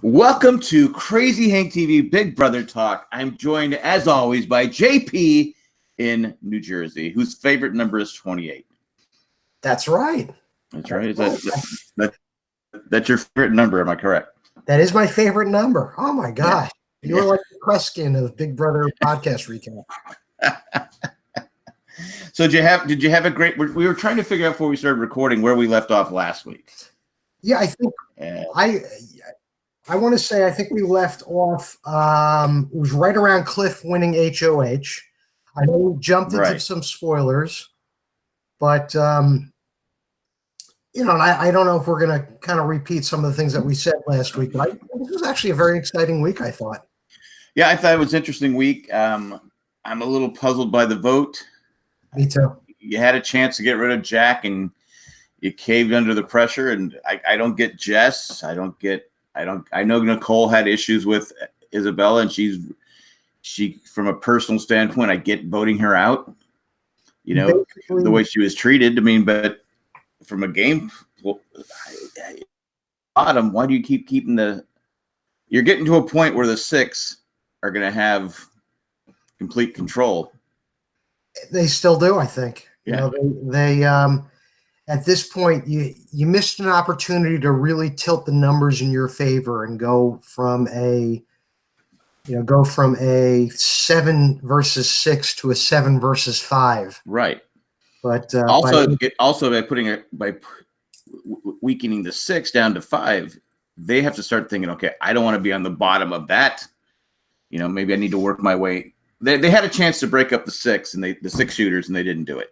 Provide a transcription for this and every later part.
Welcome to Crazy Hank TV Big Brother Talk. I'm joined, as always, by JP in New Jersey, whose favorite number is 28. That's right. That's right. That's your favorite number, am I correct? That is my favorite number. Oh, my gosh. Yeah. You're like the Kreskin of Big Brother podcast recap. So did you have a great – we were trying to figure out before we started recording where we left off last week. Yeah, I think I want to say I think we left off it was right around Cliff winning HOH. I know we jumped into some spoilers, but and I don't know if we're going to kind of repeat some of the things that we said last week, but this was actually a very exciting week, I thought. Yeah, I thought it was an interesting week. I'm a little puzzled by the vote. Me too. You had a chance to get rid of Jack, and you caved under the pressure, and I don't get Jess. I know Nicole had issues with Isabella, and she from a personal standpoint, I get voting her out, the way she was treated. I mean, but from a game bottom, why do you keep keeping you're getting to a point where the 6 are going to have complete control. They still do, I think. Yeah. They at this point, you missed an opportunity to really tilt the numbers in your favor and go from a 7 versus 6 to a 7 versus 5. Right. But by weakening the 6 down to 5, they have to start thinking, okay, I don't want to be on the bottom of that. Maybe I need to work my way. They had a chance to break up the 6 and the 6 shooters, and they didn't do it.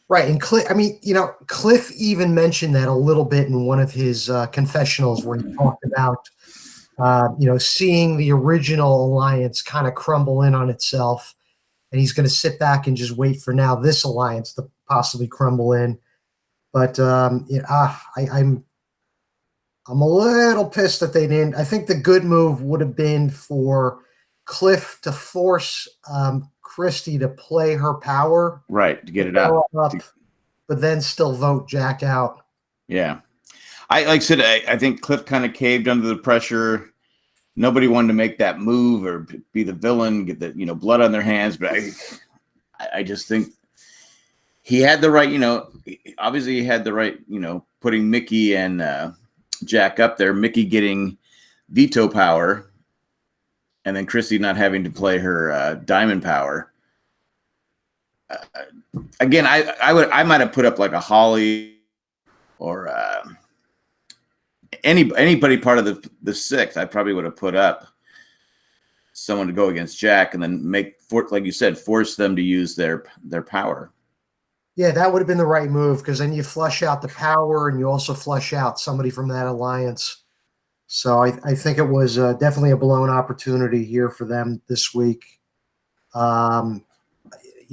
Right, and Cliff even mentioned that a little bit in one of his confessionals where he talked about, seeing the original alliance kind of crumble in on itself, and he's going to sit back and just wait for now this alliance to possibly crumble in. But I'm a little pissed that they didn't. I think the good move would have been for Cliff to force Christie to play her power. Right, to get it out. But then still vote Jack out. Yeah. I think Cliff kind of caved under the pressure. Nobody wanted to make that move or be the villain, get the blood on their hands. But I just think he had the right, obviously he had the right, putting Mickey and Jack up there, Mickey getting veto power, and then Christie not having to play her diamond power. Again, I might have put up like a Holly or anybody part of the 6. I probably would have put up someone to go against Jack, and then like you said, force them to use their power. Yeah, that would have been the right move, because then you flush out the power and you also flush out somebody from that alliance. So I think it was definitely a blown opportunity here for them this week.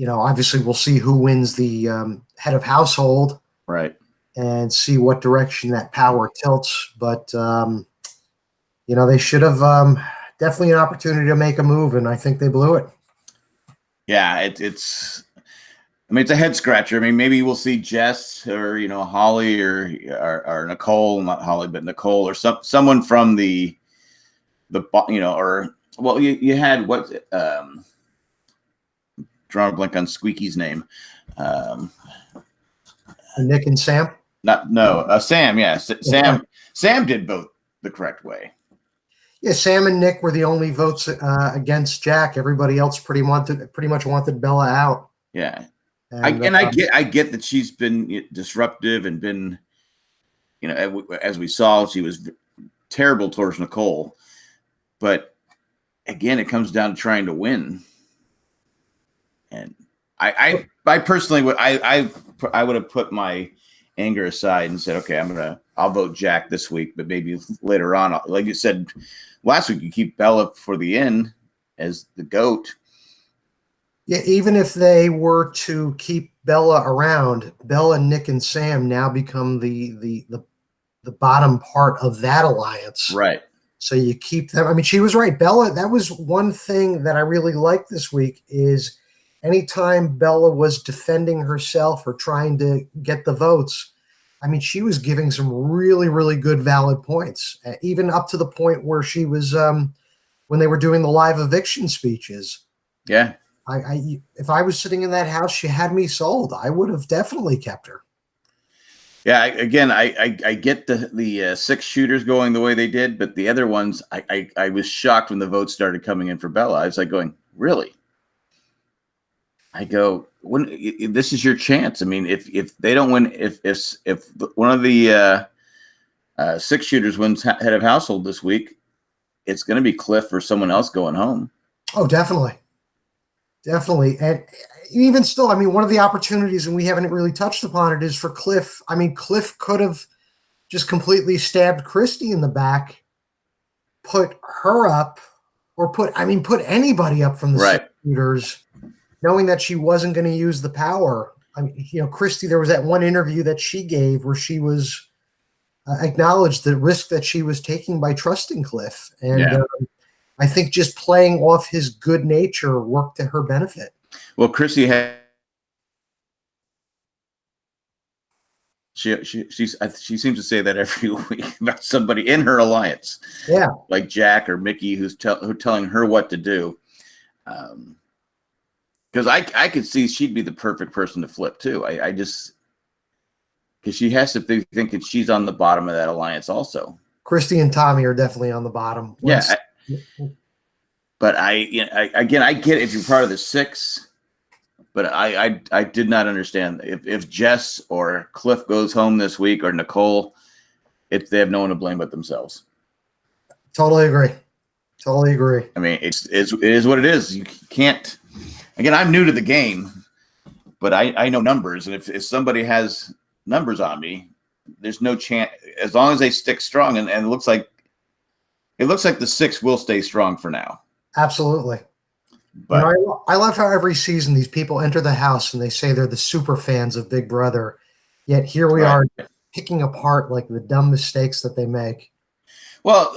Obviously we'll see who wins the head of household, right, and see what direction that power tilts. But they should have definitely an opportunity to make a move, and I think they blew it. Yeah, it's a head scratcher. I mean, maybe we'll see Jess or Holly or Nicole, not Holly, but Nicole, or someone from the you had what drawing a blank on Squeaky's name. Nick and Sam. Sam. Yeah, Sam did vote the correct way. Yeah, Sam and Nick were the only votes against Jack. Everybody else pretty much wanted Bella out. Yeah. I get that she's been disruptive and been, as we saw, she was terrible towards Nicole. But again, it comes down to trying to win. And I personally would have put my anger aside and said, okay, I'll vote Jack this week, but maybe later on, like you said last week, you keep Bella for the end as the GOAT. Yeah, even if they were to keep Bella around, Bella, Nick, and Sam now become the bottom part of that alliance. Right. So you keep them. I mean, she was right. Bella, that was one thing that I really liked this week is anytime Bella was defending herself or trying to get the votes, I mean, she was giving some really, really good valid points, even up to the point where she was when they were doing the live eviction speeches. Yeah. If I was sitting in that house, she had me sold. I would have definitely kept her. Yeah. I get the 6 shooters going the way they did, but the other ones, I was shocked when the votes started coming in for Bella. I was like going, really? I go, when this is your chance. I mean, if they don't win, if one of the 6 shooters wins head of household this week, it's going to be Cliff or someone else going home. Oh, definitely. Definitely. And even still, I mean, one of the opportunities, and we haven't really touched upon it, is for Cliff. I mean, Cliff could have just completely stabbed Christy in the back, put her up, or put anybody up from the right. shooters, knowing that she wasn't going to use the power. I mean, Christy, there was that one interview that she gave where she was acknowledged the risk that she was taking by trusting Cliff. And I think just playing off his good nature worked to her benefit. Well, Chrissy she seems to say that every week about somebody in her alliance, like Jack or Mickey, who's telling her what to do. Because I could see she'd be the perfect person to flip too. I just because she has to be thinking she's on the bottom of that alliance also. Christy and Tommy are definitely on the bottom. But I get it if you're part of the 6, but I did not understand if Jess or Cliff goes home this week or Nicole, if they have no one to blame but themselves. Totally agree. I mean, it is what it is. You can't. Again, I'm new to the game, but I know numbers, and if somebody has numbers on me, there's no chance. As long as they stick strong, and it looks like the 6 will stay strong for now. Absolutely. But I love how every season these people enter the house and they say they're the super fans of Big Brother, yet here we are picking apart like the dumb mistakes that they make. Well,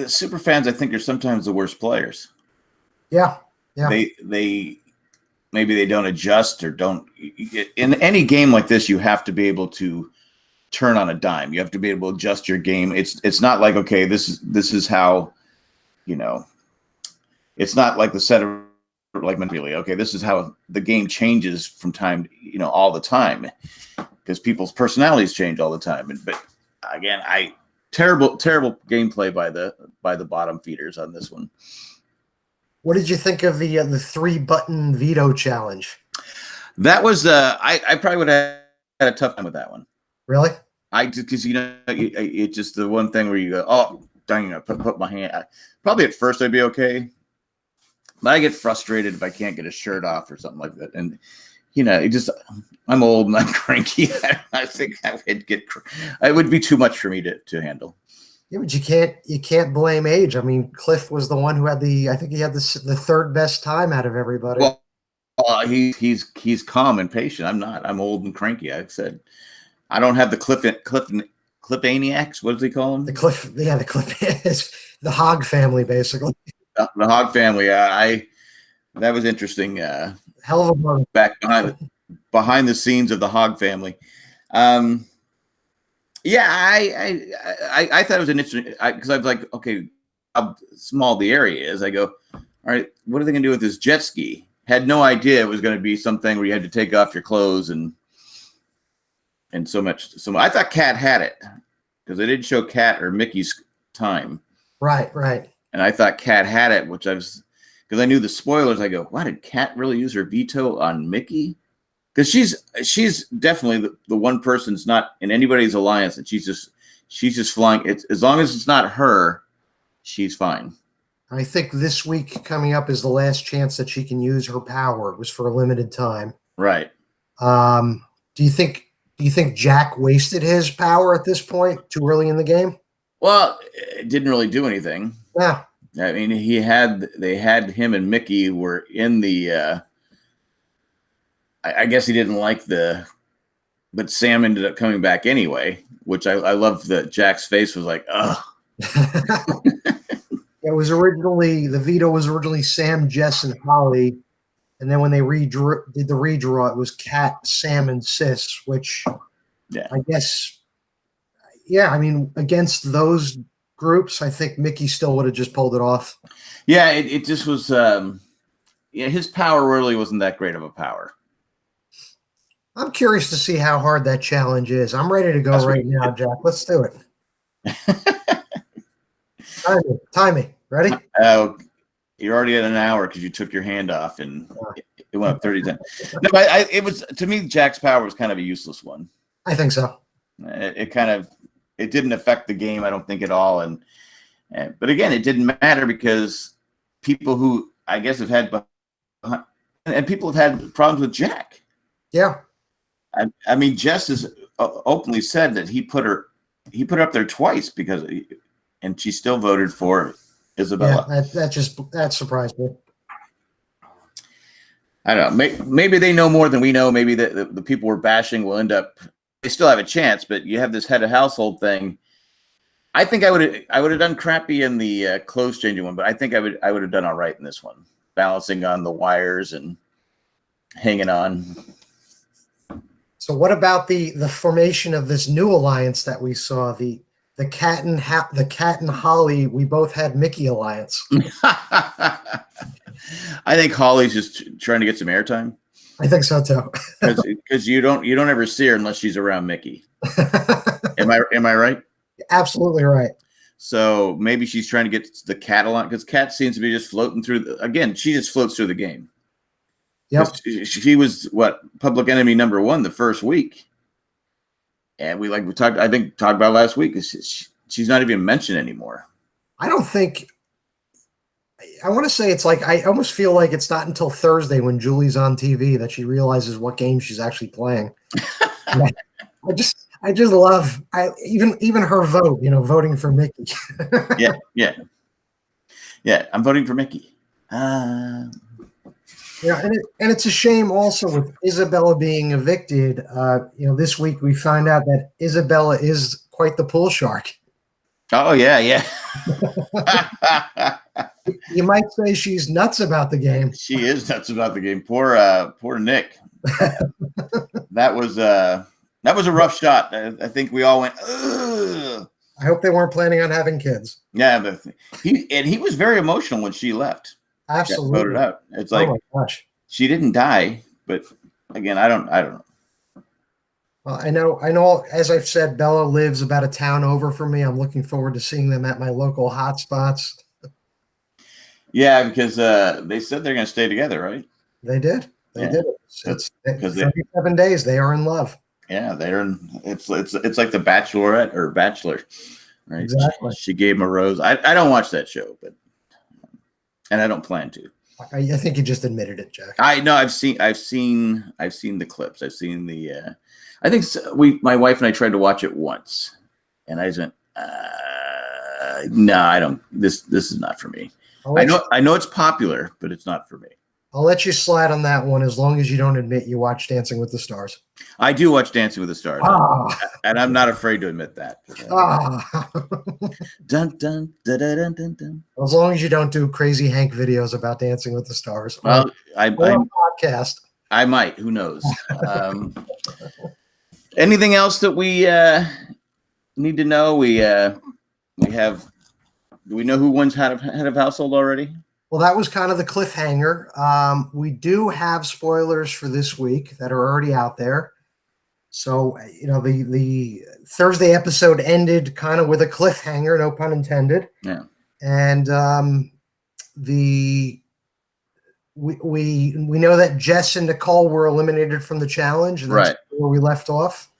super fans, I think, are sometimes the worst players. Yeah. They maybe they don't adjust or don't. In any game like this, you have to be able to turn on a dime. You have to be able to adjust your game. It's not like, okay, this is how, it's not like the set of like really, okay, this is how the game changes from time, all the time, because people's personalities change all the time. But again, terrible gameplay by the bottom feeders on this one. What did you think of the 3-button veto challenge? That was I probably would have had a tough time with that one. Really? Because it's just the one thing where you go, oh, dang, I put my hand. Probably at first I'd be okay, but I get frustrated if I can't get a shirt off or something like that. And I'm old and I'm cranky. I think it would be too much for me to handle. Yeah, but you can't blame age. I mean, Cliff was the one who had I think he had the 3rd best time out of everybody. Well, he's calm and patient. I'm not. I'm old and cranky. I said, I don't have the Cliffaniacs. What does he call them? The Cliff is the Hog family, basically. The Hog family. That was interesting. Hell of a moment. Back behind the scenes of the Hog family. Yeah, I thought it was an interesting because I was like, okay, how small the area is. I go, all right, what are they going to do with this jet ski? Had no idea it was going to be something where you had to take off your clothes and so much. So I thought Kat had it because they didn't show Kat or Mickey's time. Right. And I thought Kat had it, because I knew the spoilers. I go, why did Kat really use her veto on Mickey? Because she's definitely the one person's not in anybody's alliance, and she's just flying. As long as it's not her, she's fine. I think this week coming up is the last chance that she can use her power. It was for a limited time. Right. Do you think Jack wasted his power at this point too early in the game? Well, it didn't really do anything. Yeah. I mean, they had him and Mickey were in the. I guess he didn't like but Sam ended up coming back anyway, which I love that Jack's face was like, ugh. The veto was originally Sam, Jess, and Holly. And then when they did the redraw, it was Kat, Sam, and Sis, which I guess yeah, I mean, against those groups, I think Mickey still would have just pulled it off. Yeah, it just was. Yeah, his power really wasn't that great of a power. I'm curious to see how hard that challenge is. I'm ready to go right now, Jack. Let's do it. Time me. Ready? You're already at an hour because you took your hand off and it went up 30 times. No, it was, to me, Jack's power was kind of a useless one. I think so. It didn't affect the game, I don't think, at all. But again, it didn't matter because people who I guess have had people have had problems with Jack. Yeah. I mean, Jess has openly said that he put her up there twice and she still voted for Isabella. Yeah, that surprised me. I don't know. Maybe they know more than we know. Maybe the people we're bashing will end up. They still have a chance, but you have this head of household thing. I think I would have done crappy in the clothes changing one, but I think I would have done all right in this one, balancing on the wires and hanging on. So what about the formation of this new alliance that we saw, the Cat and Holly? We both had Mickey alliance. I think Holly's just trying to get some airtime. I think so too. Because you don't ever see her unless she's around Mickey. Am I right? Absolutely right. So maybe she's trying to get the Cat along because Cat seems to be just floating through. Again, she just floats through the game. Yep. She was public enemy number 1 the first week, and we talked about last week. She's not even mentioned anymore. I don't think. I want to say it's like I almost feel like it's not until Thursday when Julie's on TV that she realizes what game she's actually playing. I just love even her vote. Voting for Mickey. Yeah. I'm voting for Mickey. Yeah, and it's a shame also with Isabella being evicted. This week we find out that Isabella is quite the pool shark. Oh yeah. You might say she's nuts about the game. She is nuts about the game. Poor Nick. That was a rough shot. I think we all went, ugh. I hope they weren't planning on having kids. Yeah, but he was very emotional when she left. Absolutely. Voted out. It's like, oh my gosh. She didn't die, but again, I don't know. Well, I know. As I've said, Bella lives about a town over from me. I'm looking forward to seeing them at my local hotspots. Yeah, because they said they're going to stay together, right? They did. They did. It's 37 days. They are in love. Yeah, it's like The Bachelorette or Bachelor, right? Exactly. She gave him a rose. I don't watch that show, and I don't plan to. I think you just admitted it, Jack. I know. I've seen the clips. I've seen the. I think my wife and I tried to watch it once, and I just went, no, I don't. This is not for me. I know it's popular, but it's not for me. I'll let you slide on that one as long as you don't admit you watch Dancing with the Stars. I do watch Dancing with the Stars, and I'm not afraid to admit that. Dun, dun, dun, dun, dun, dun. As long as you don't do crazy Hank videos about Dancing with the Stars. Well, I'm podcast. I might. Who knows? Anything else that we need to know? We have. Do we know who wins head of household already? Well, that was kind of the cliffhanger. We do have spoilers for this week that are already out there. So, the Thursday episode ended kind of with a cliffhanger, no pun intended. Yeah. And we know that Jess and Nicole were eliminated from the challenge, and that's where we left off.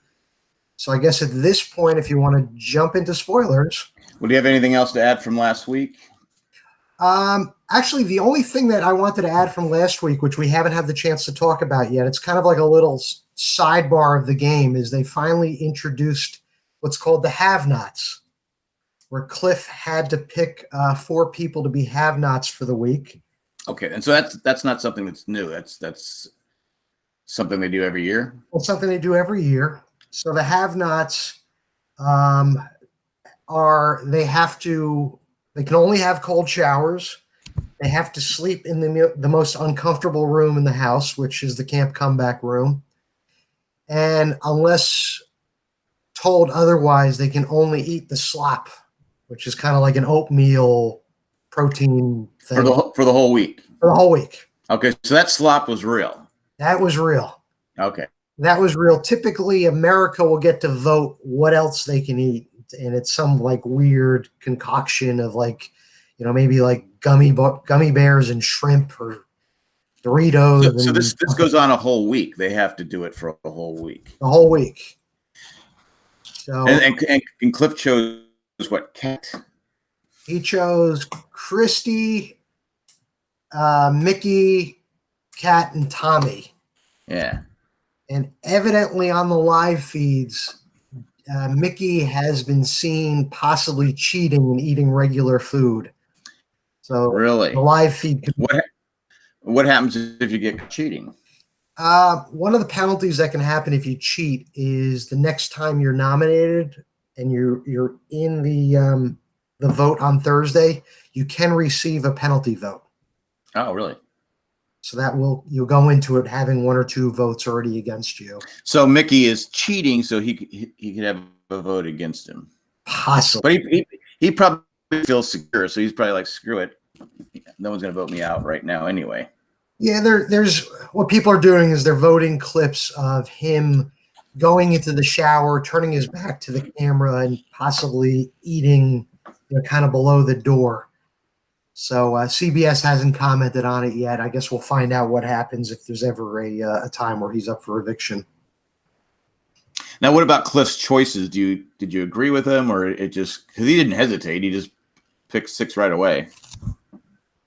So I guess at this point, if you want to jump into spoilers. Well, do you have anything else to add from last week? Actually, the only thing that I wanted to add from last week, which we haven't had the chance to talk about yet, it's kind of like a little sidebar of the game, is they finally introduced what's called the have-nots, where Cliff had to pick 4 people to be have-nots for the week. Okay, and so that's not something that's new. That's something they do every year? Well, something they do every year. So the have-nots they can only have cold showers. They have to sleep in the most uncomfortable room in the house, which is the camp comeback room. And unless told otherwise, they can only eat the slop, which is kind of like an oatmeal protein thing for the whole week. For the whole week. Okay, so that slop was real. That was real. Okay. That was real. Typically, America will get to vote what else they can eat, and it's some like weird concoction of like, maybe like gummy bears and shrimp or Doritos. So this goes on a whole week. They have to do it for a whole week. The whole week. So and Cliff chose what, Cat? He chose Christy, Mickey, Cat, and Tommy. Yeah. And evidently on the live feeds, Mickey has been seen possibly cheating and eating regular food. So really, the live feed. What happens if you get cheating? One of the penalties that can happen if you cheat is the next time you're nominated and you're in the vote on Thursday, you can receive a penalty vote. Oh, really? So you'll go into it having one or two votes already against you. So Mickey is cheating, so he could have a vote against him. Possibly. But he probably feels secure, so he's probably like, screw it. No one's going to vote me out right now anyway. Yeah, there's what people are doing is they're voting clips of him going into the shower, turning his back to the camera, and possibly eating, kind of below the door. So CBS hasn't commented on it yet. I guess we'll find out what happens if there's ever a time where he's up for eviction. Now, what about Cliff's choices? Did you agree with him, or it just because he didn't hesitate, he just picked 6 right away?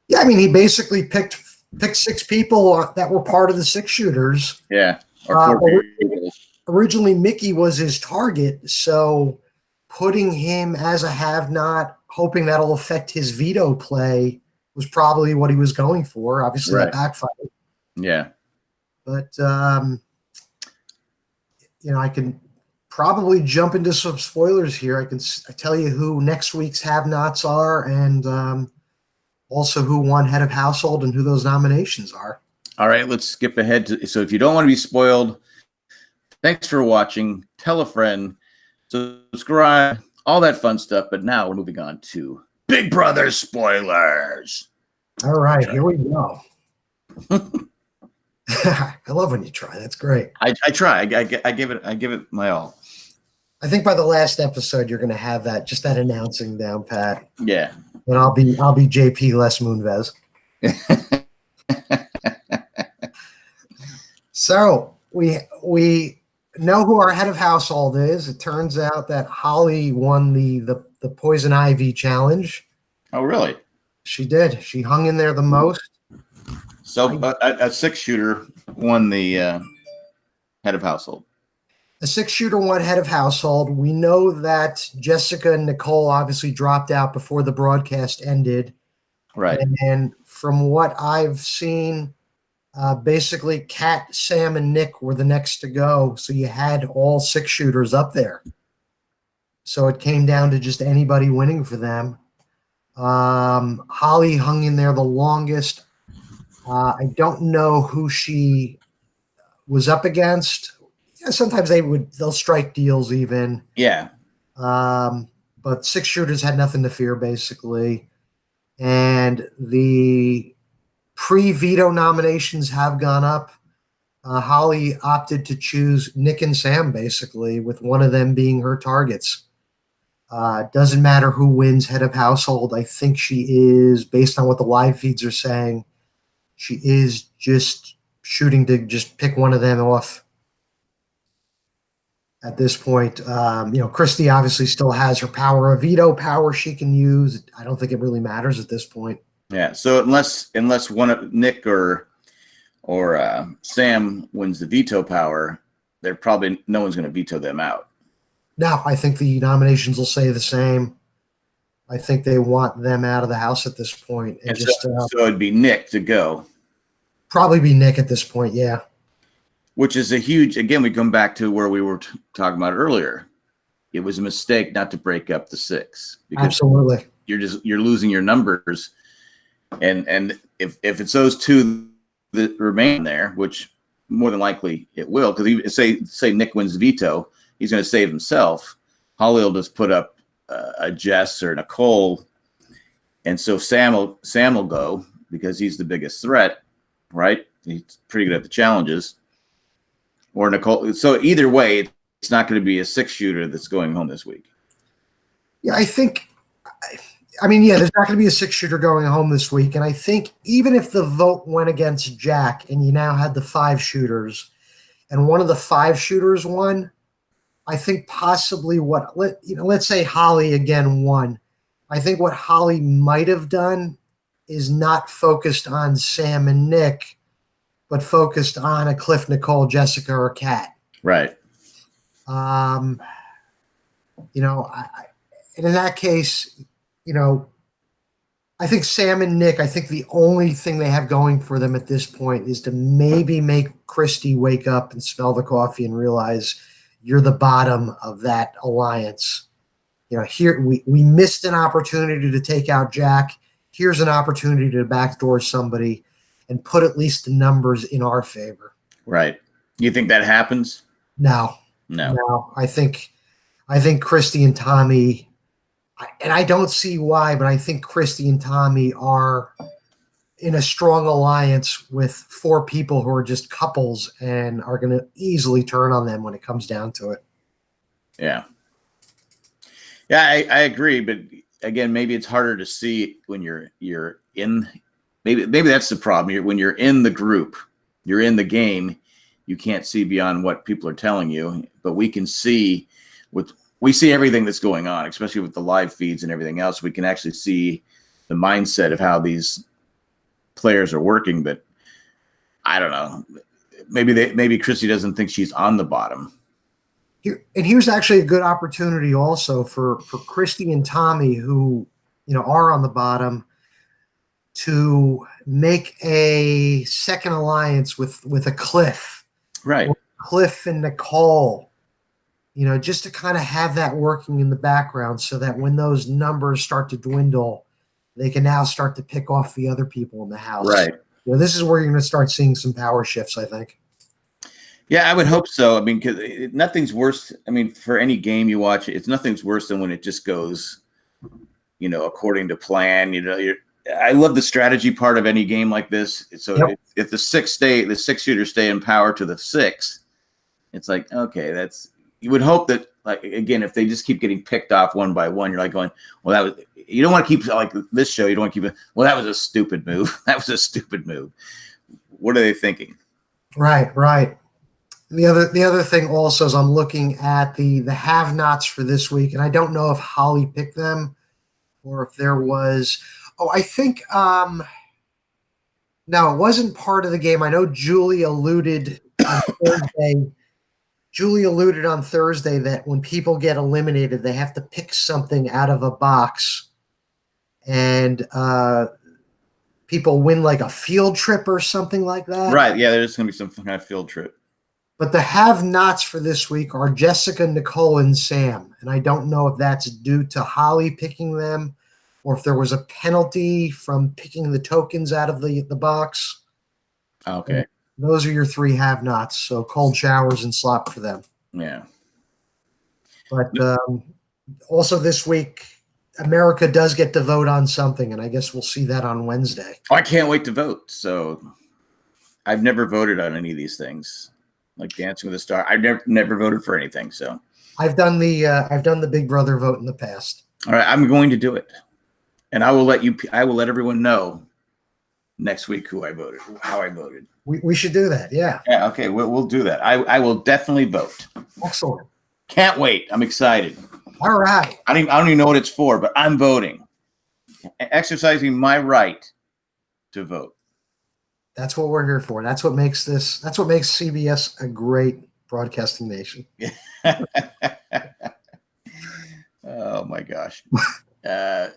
Yeah, I mean, he basically picked 6 people that were part of the 6 shooters. Yeah. Originally, Mickey was his target, so putting him as a have-not, hoping that'll affect his veto play, was probably what he was going for. Obviously, that backfired. Yeah. But, I can probably jump into some spoilers here. I can tell you who next week's have-nots are and also who won head of household and who those nominations are. All right, let's skip ahead. So if you don't want to be spoiled, thanks for watching. Tell a friend, subscribe, all that fun stuff. But now we're moving on to Big Brother spoilers. All right, here we go. I love when you try. That's great. I try. I give it my all. I think by the last episode, you're going to have that announcing down pat. Yeah. And I'll be JP Les Moonves. So we know who our head of household is. It turns out that Holly won the Poison Ivy challenge. Oh, really? She did. She hung in there the most. So a 6-shooter won the head of household. A 6-shooter won head of household. We know that Jessica and Nicole obviously dropped out before the broadcast ended. Right. And from what I've seen, basically Kat, Sam, and Nick were the next to go. So you had all 6 shooters up there. So it came down to just anybody winning for them. Holly hung in there the longest. I don't know who she was up against. Yeah, sometimes they'll strike deals even. Yeah. But 6 shooters had nothing to fear, basically. And the pre-veto nominations have gone up. Holly opted to choose Nick and Sam, basically, with one of them being her targets. Doesn't matter who wins head of household. I think she is, based on what the live feeds are saying, she is just shooting to just pick one of them off. At this point, Christy obviously still has her power of veto power she can use. I don't think it really matters at this point. Yeah. So unless one of Nick or Sam wins the veto power, no one's going to veto them out. No, I think the nominations will say the same. I think they want them out of the house at this point. And so it'd be Nick to go. Probably be Nick at this point. Yeah. Which is a huge, again, we come back to where we were talking about earlier. It was a mistake not to break up the 6. Because absolutely. You're losing your numbers. And if it's those 2 that remain there, which more than likely it will, because say Nick wins the veto, he's going to save himself, Holly will just put up a Jess or Nicole, and so Sam will go because he's the biggest threat, right? He's pretty good at the challenges. Or Nicole. So either way, it's not going to be a 6-shooter that's going home this week. Yeah, I mean, yeah, there's not going to be a 6-shooter going home this week. And I think even if the vote went against Jack and you now had the 5 shooters and one of the 5 shooters won, I think possibly let's say Holly again won. I think what Holly might have done is not focused on Sam and Nick, but focused on a Cliff, Nicole, Jessica, or Kat. Right. And in that case, I think Sam and Nick, I think the only thing they have going for them at this point is to maybe make Christy wake up and smell the coffee and realize you're the bottom of that alliance. Here we missed an opportunity to take out Jack. Here's an opportunity to backdoor somebody and put at least the numbers in our favor. Right. You think that happens? No. I think Christy and Tommy, and I don't see why, but I think Christy and Tommy are in a strong alliance with 4 people who are just couples and are going to easily turn on them when it comes down to it. Yeah. Yeah, I agree. But again, maybe it's harder to see when you're in. Maybe that's the problem. When you're in the group, you're in the game, you can't see beyond what people are telling you. But we can see we see everything that's going on, especially with the live feeds and everything else. We can actually see the mindset of how these players are working. But I don't know. Maybe Christy doesn't think she's on the bottom. Here's actually a good opportunity also for Christy and Tommy, who are on the bottom, to make a second alliance with a Cliff, right? Cliff and Nicole, just to kind of have that working in the background, so that when those numbers start to dwindle, they can now start to pick off the other people in the house. Right. This is where you're going to start seeing some power shifts, I think. Yeah, I would hope so. I mean, because nothing's worse. I mean, for any game you watch, nothing's worse than when it just goes, according to plan. I love the strategy part of any game like this. So yep. if the 6-shooters stay in power to the 6, it's like, okay, you would hope that, like, again, if they just keep getting picked off one by one, you're like going, well, you don't want to keep, like this show, you don't want to keep it. Well, that was a stupid move. That was a stupid move. What are they thinking? Right. The other thing also is I'm looking at the have-nots for this week, and I don't know if Holly picked them or if there was. Oh, I think no, it wasn't part of the game. I know Julie alluded on Thursday. Julie alluded on Thursday that when people get eliminated, they have to pick something out of a box, and people win like a field trip or something like that. Right? Yeah, there's going to be some kind of field trip. But the have-nots for this week are Jessica, Nicole, and Sam. And I don't know if that's due to Holly picking them or if there was a penalty from picking the tokens out of the box. Okay. And those are your 3 have-nots. So cold showers and slop for them. Yeah. But also this week, America does get to vote on something, and I guess we'll see that on Wednesday. I can't wait to vote. So I've never voted on any of these things. Like Dancing with the Stars, I've never voted for anything. So I've done the Big Brother vote in the past. All right, I'm going to do it, and I will let everyone know next week how I voted. We should do that. Yeah. Yeah. Okay. We'll do that. I will definitely vote. Excellent. Can't wait. I'm excited. All right. I don't even know what it's for, but I'm voting, exercising my right to vote. That's what we're here for. That's what makes CBS a great broadcasting nation. Oh my gosh.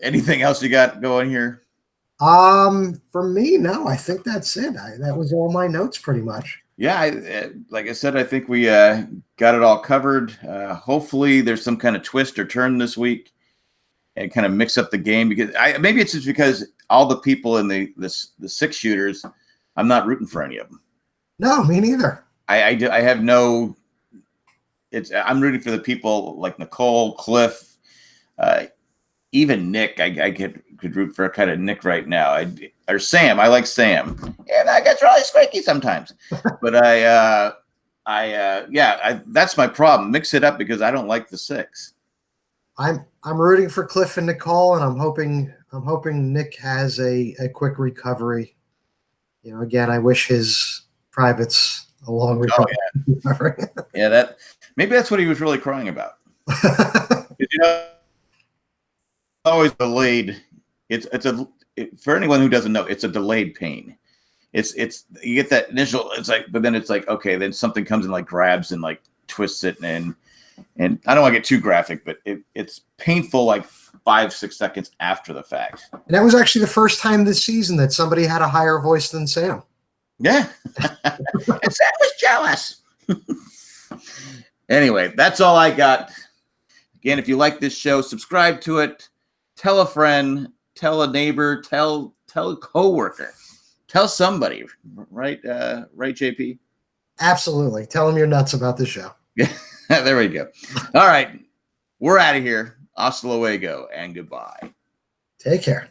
Anything else you got going here? For me, no, I think that's it. That was all my notes pretty much. Yeah. Like I said, I think we got it all covered. Hopefully there's some kind of twist or turn this week and kind of mix up the game, because maybe it's just because all the people in the 6-shooters, I'm not rooting for any of them. No, me neither. I have no I'm rooting for the people like Nicole, Cliff, even Nick. I could root for kind of Nick right now. Or Sam. I like Sam. Yeah, that gets really squeaky sometimes. But that's my problem. Mix it up because I don't like the 6. I'm rooting for Cliff and Nicole, and I'm hoping Nick has a quick recovery. You know, again, I wish his privates a long recovery. Oh, yeah. Maybe that's what he was really crying about. Always delayed. For anyone who doesn't know, it's a delayed pain. It's you get that initial. It's like, but then it's like, okay, then something comes and like grabs and like twists it, and I don't want to get too graphic, but it's painful like 5-6 seconds after the fact. And that was actually the first time this season that somebody had a higher voice than Sam. Yeah, and Sam was jealous. Anyway, that's all I got. Again, if you like this show, subscribe to it. Tell a friend. Tell a neighbor. Tell a coworker. Tell somebody. Right, right, JP? Absolutely. Tell them you're nuts about the show. Yeah, there we go. All right, we're out of here. Hasta luego and goodbye. Take care.